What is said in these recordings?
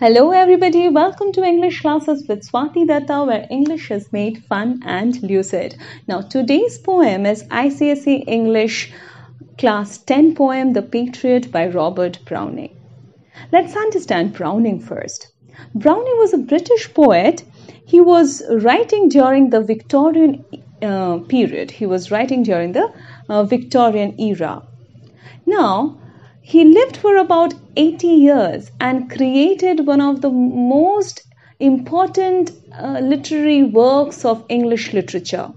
Hello everybody, welcome to English classes with Swati Datta where English is made fun and lucid. Now today's poem is ICSE English Class 10 poem The Patriot by Robert Browning. Let's understand Browning first. Browning was a British poet. He was writing during the Victorian period. He was writing during the Victorian era. Now, he lived for about 80 years and created one of the most important literary works of English literature.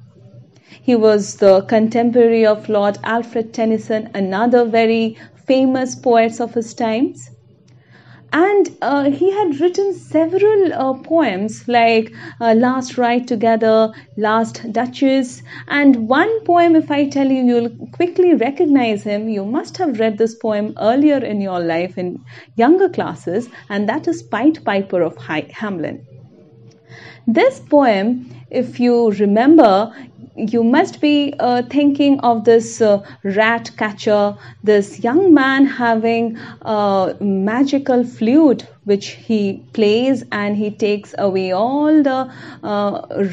He was the contemporary of Lord Alfred Tennyson, another very famous poet of his times. And he had written several poems like Last Ride Together, Last Duchess, and one poem, if I tell you, you'll quickly recognize him. You must have read this poem earlier in your life in younger classes, and that is Pied Piper of Hamelin. This poem, if you remember, you must be thinking of this rat catcher, this young man having a magical flute which he plays, and he takes away all the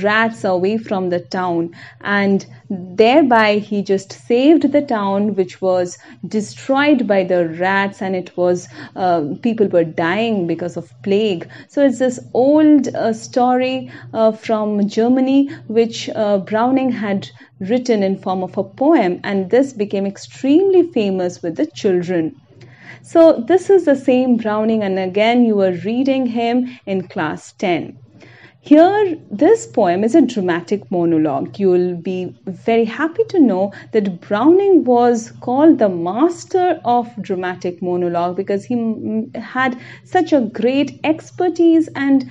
rats away from the town, and thereby he just saved the town which was destroyed by the rats, and it was people were dying because of plague. So it's this old story from Germany which Browning had written in form of a poem, and this became extremely famous with the children. So this is the same Browning, and again you are reading him in class 10. Here, this poem is a dramatic monologue. You will be very happy to know that Browning was called the master of dramatic monologue because he had such a great expertise and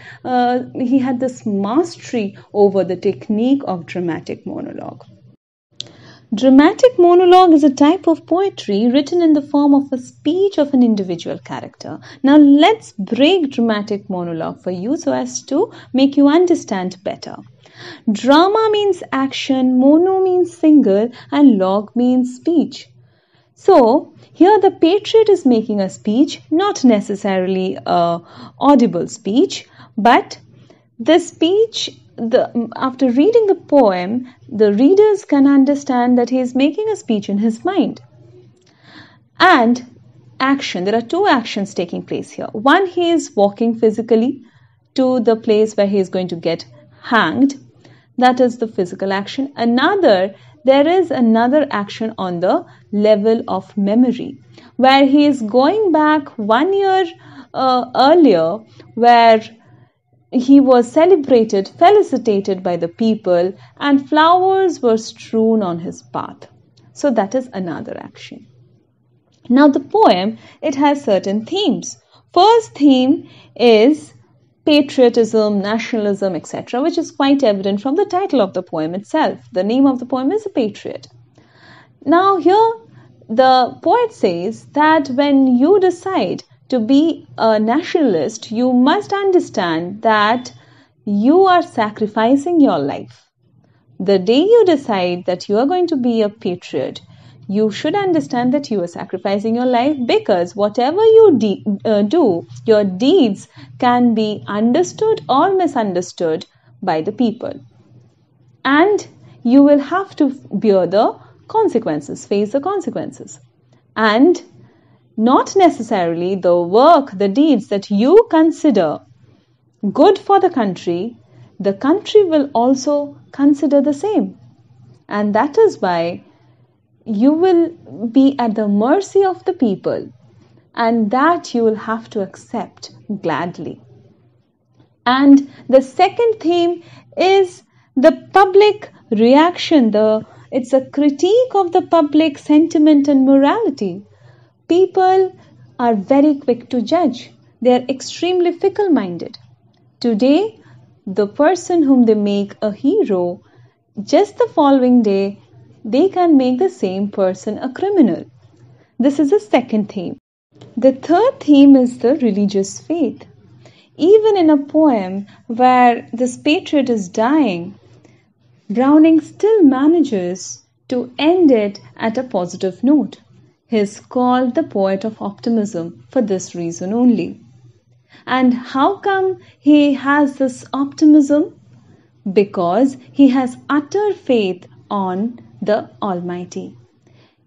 he had this mastery over the technique of dramatic monologue. Dramatic monologue is a type of poetry written in the form of a speech of an individual character. Now let's break dramatic monologue for you so as to make you understand better. Drama means action, mono means single, and log means speech. So here the patriot is making a speech, not necessarily a audible speech, but the speech, after reading the poem, the readers can understand that he is making a speech in his mind. And action, there are two actions taking place here. One, he is walking physically to the place where he is going to get hanged. That is the physical action. There is another action on the level of memory, where he is going back 1 year earlier, where he was felicitated by the people, and flowers were strewn on his path. So that is another action. Now the poem, it has certain themes. First theme is patriotism, nationalism, etc., which is quite evident from the title of the poem itself. The name of the poem is A Patriot. Now here the poet says that when you decide to be a nationalist, you must understand that you are sacrificing your life. The day you decide that you are going to be a patriot, you should understand that you are sacrificing your life, because whatever you do, your deeds can be understood or misunderstood by the people. And you will have to bear the consequences, face the consequences. And not necessarily the deeds that you consider good for the country will also consider the same. And that is why you will be at the mercy of the people, and that you will have to accept gladly. And the second theme is the public reaction. It's a critique of the public sentiment and morality. People are very quick to judge. They are extremely fickle-minded. Today, the person whom they make a hero, just the following day, they can make the same person a criminal. This is the second theme. The third theme is the religious faith. Even in a poem where this patriot is dying, Browning still manages to end it at a positive note. He is called the poet of optimism for this reason only. And how come he has this optimism? Because he has utter faith on the Almighty.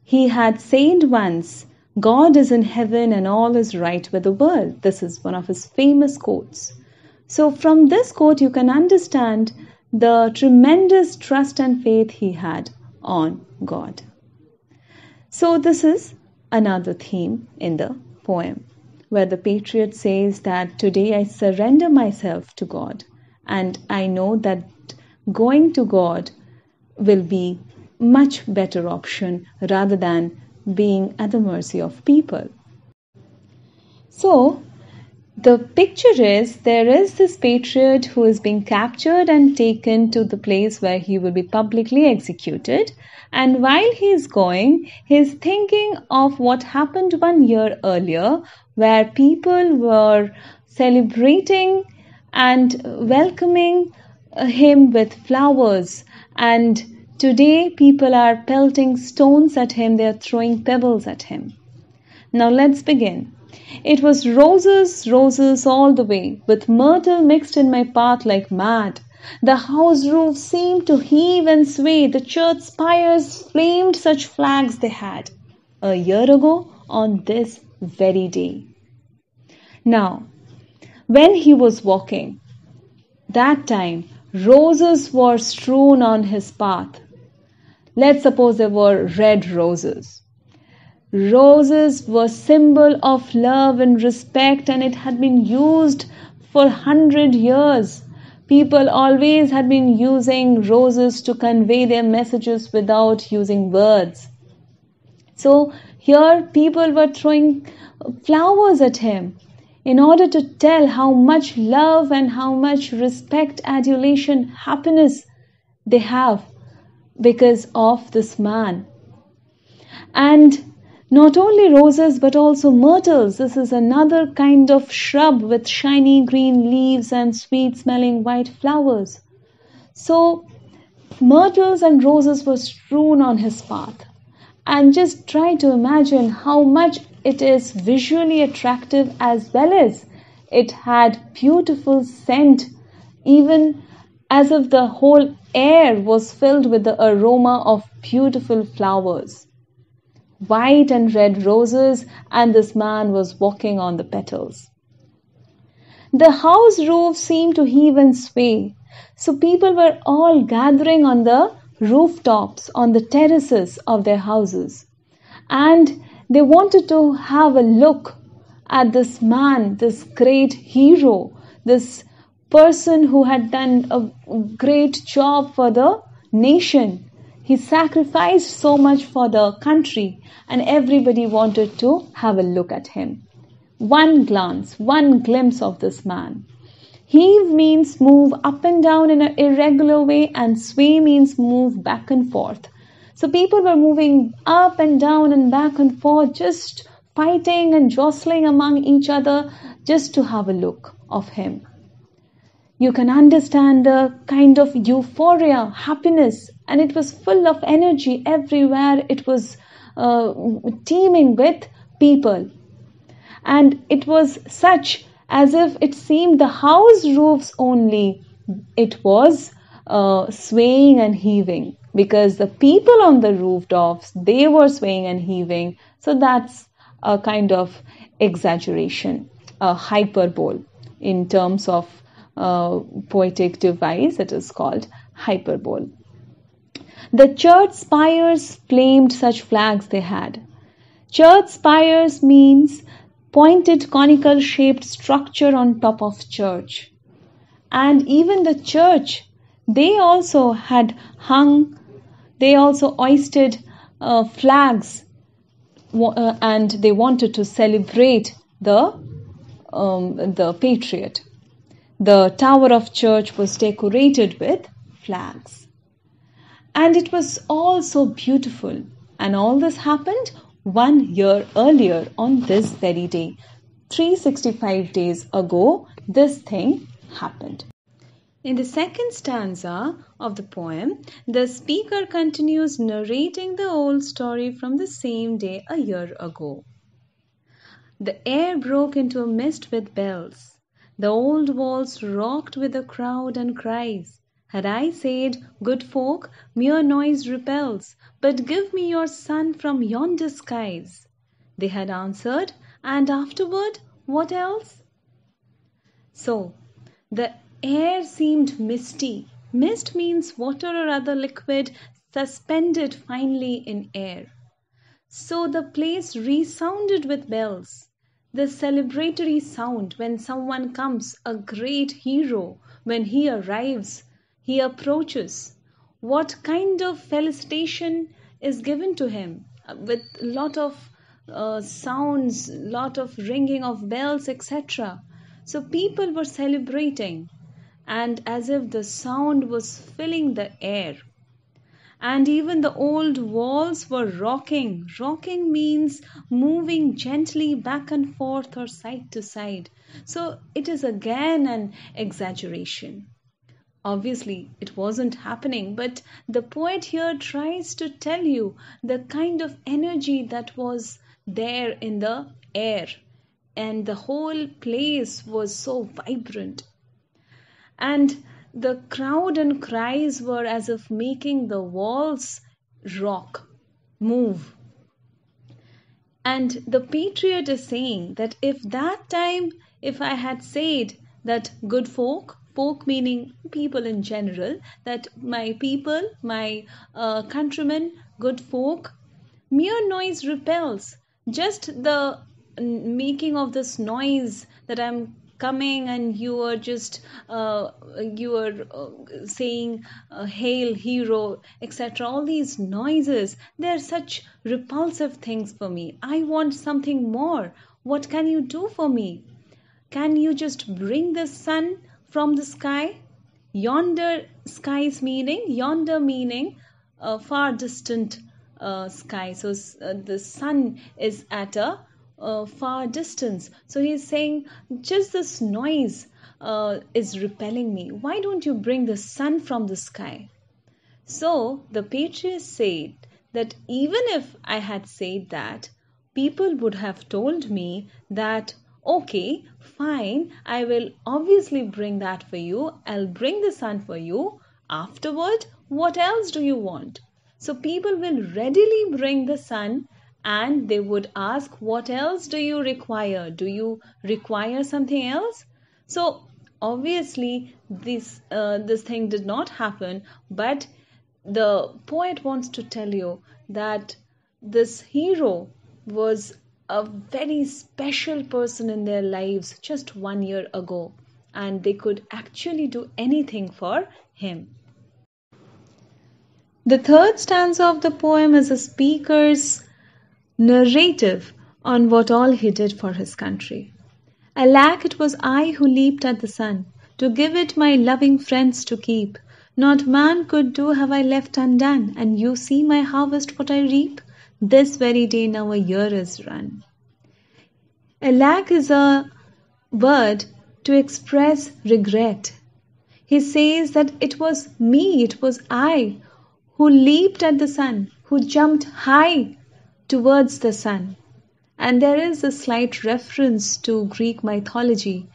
He had said once, God is in heaven and all is right with the world. This is one of his famous quotes. So from this quote, you can understand the tremendous trust and faith he had on God. So this is another theme in the poem, where the patriot says that today I surrender myself to God, and I know that going to God will be much better option rather than being at the mercy of people. So the picture is there is this patriot who is being captured and taken to the place where he will be publicly executed. And while he is going, he is thinking of what happened 1 year earlier, where people were celebrating and welcoming him with flowers. And today people are pelting stones at him, they are throwing pebbles at him. Now let's begin. It was roses, roses all the way, with myrtle mixed in my path like mad. The house roof seemed to heave and sway, the church spires flamed, such flags they had. A year ago on this very day. Now, when he was walking, that time roses were strewn on his path. Let's suppose there were red roses. Roses were symbol of love and respect, and it had been used for 100 years. People always had been using roses to convey their messages without using words. So here people were throwing flowers at him in order to tell how much love and how much respect, adulation, happiness they have because of this man. And not only roses but also myrtles. This is another kind of shrub with shiny green leaves and sweet smelling white flowers. So myrtles and roses were strewn on his path. And just try to imagine how much it is visually attractive, as well as it had beautiful scent, even as if the whole air was filled with the aroma of beautiful flowers. White and red roses, and this man was walking on the petals. The house roof seemed to heave and sway, so people were all gathering on the rooftops, on the terraces of their houses, and they wanted to have a look at this man, this great hero, this person who had done a great job for the nation. He sacrificed so much for the country, and everybody wanted to have a look at him. One glance, one glimpse of this man. Heave means move up and down in an irregular way, and sway means move back and forth. So people were moving up and down and back and forth, just fighting and jostling among each other just to have a look of him. You can understand the kind of euphoria, happiness, and it was full of energy everywhere. It was teeming with people. And it was such as if it seemed the house roofs only, it was swaying and heaving, because the people on the rooftops, they were swaying and heaving. So that's a kind of exaggeration, a hyperbole in terms of poetic device. It is called hyperbole. The church spires flamed, such flags they had. Church spires means pointed conical shaped structure on top of church. And even the church, they also had hung, they also hoisted flags, and they wanted to celebrate the patriot. The tower of church was decorated with flags. And it was all so beautiful. And all this happened 1 year earlier on this very day. 365 days ago, this thing happened. In the second stanza of the poem, the speaker continues narrating the old story from the same day a year ago. The air broke into a mist with bells. The old walls rocked with a crowd and cries. Had I said, "Good folk, mere noise repels, but give me your sun from yonder skies," they had answered, "And afterward, what else?" So, the air seemed misty. Mist means water or other liquid suspended finely in air. So the place resounded with bells. The celebratory sound when someone comes, a great hero, when he arrives, he approaches. What kind of felicitation is given to him with lot of sounds, lot of ringing of bells, etc. So people were celebrating, and as if the sound was filling the air. And even the old walls were rocking. Rocking means moving gently back and forth or side to side. So it is again an exaggeration. Obviously, it wasn't happening, but the poet here tries to tell you the kind of energy that was there in the air, and the whole place was so vibrant. And the crowd and cries were as if making the walls rock, move. And the patriot is saying that if I had said that good folk, folk meaning people in general, that my people, my countrymen, good folk, mere noise repels. Just the making of this noise that I'm coming and you are just saying hail hero, etc. All these noises, they're such repulsive things for me. I want something more. What can you do for me? Can you just bring the sun from the sky? Yonder skies meaning, yonder meaning far distant sky. So the sun is at a far distance. So he's saying, just this noise is repelling me. Why don't you bring the sun from the sky? So the patriot said that even if I had said that, people would have told me that, okay, fine, I will obviously bring that for you. I'll bring the sun for you. Afterward, what else do you want? So people will readily bring the sun, and they would ask, what else do you require? Do you require something else? So obviously this thing did not happen, but the poet wants to tell you that this hero was a very special person in their lives just 1 year ago, and they could actually do anything for him. The third stanza of the poem is a speaker's narrative on what all he did for his country. Alack, it was I who leaped at the sun, to give it my loving friends to keep. Not man could do have I left undone, and you see my harvest what I reap. This very day now a year is run. Alack is a word to express regret. He says that it was me, it was I, who leaped at the sun, who jumped high towards the sun. And there is a slight reference to Greek mythology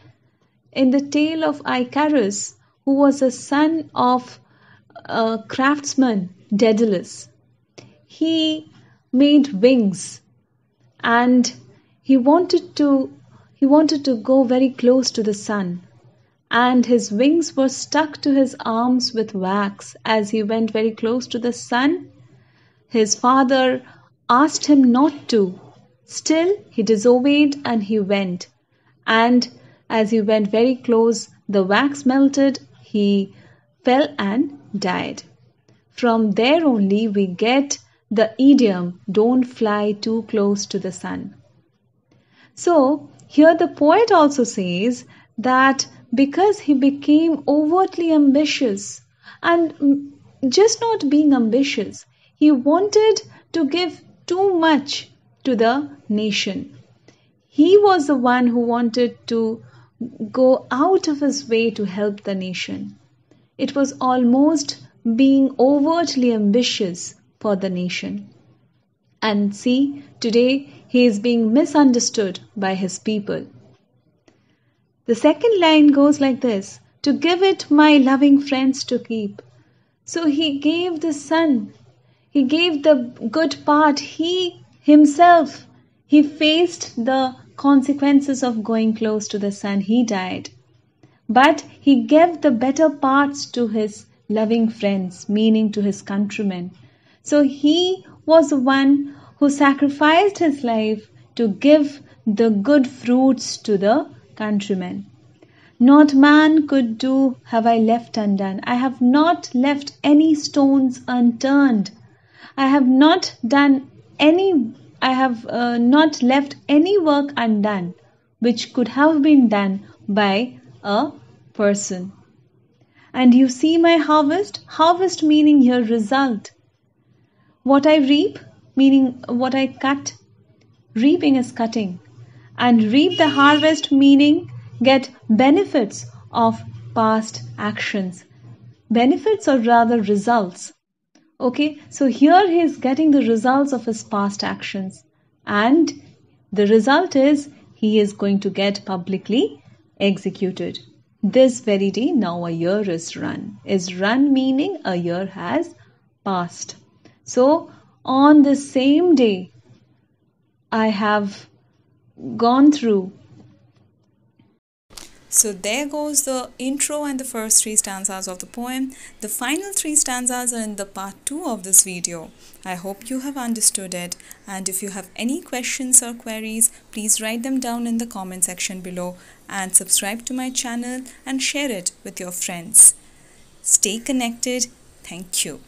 in the tale of Icarus, who was a son of a craftsman, Daedalus. He made wings, and he wanted to go very close to the sun, and his wings were stuck to his arms with wax. As he went very close to the sun, his father asked him not to. Still, he disobeyed and he went. And as he went very close, the wax melted, he fell and died. From there only we get the idiom, don't fly too close to the sun. So, here the poet also says that because he became overtly ambitious, and just not being ambitious, he wanted to give too much to the nation. He was the one who wanted to go out of his way to help the nation. It was almost being overtly ambitious for the nation. And see, today he is being misunderstood by his people. The second line goes like this: to give it my loving friends to keep. So he gave the son, he gave the good part, he himself, he faced the consequences of going close to the sun, he died. But he gave the better parts to his loving friends, meaning to his countrymen. So he was the one who sacrificed his life to give the good fruits to the countrymen. Not man could do have I left undone. I have not left any stones unturned. I have not left any work undone which could have been done by a person. And you see my harvest meaning here result. What I reap meaning what I cut. Reaping is cutting. And reap the harvest meaning get benefits of past actions. Benefits or rather results. Okay, so here he is getting the results of his past actions. And the result is he is going to get publicly executed. This very day now a year is run. Is run meaning a year has passed. So on the same day I have gone through. So there goes the intro and the first 3 stanzas of the poem. The final 3 stanzas are in the part 2 of this video. I hope you have understood it, and if you have any questions or queries, please write them down in the comment section below and subscribe to my channel and share it with your friends. Stay connected. Thank you.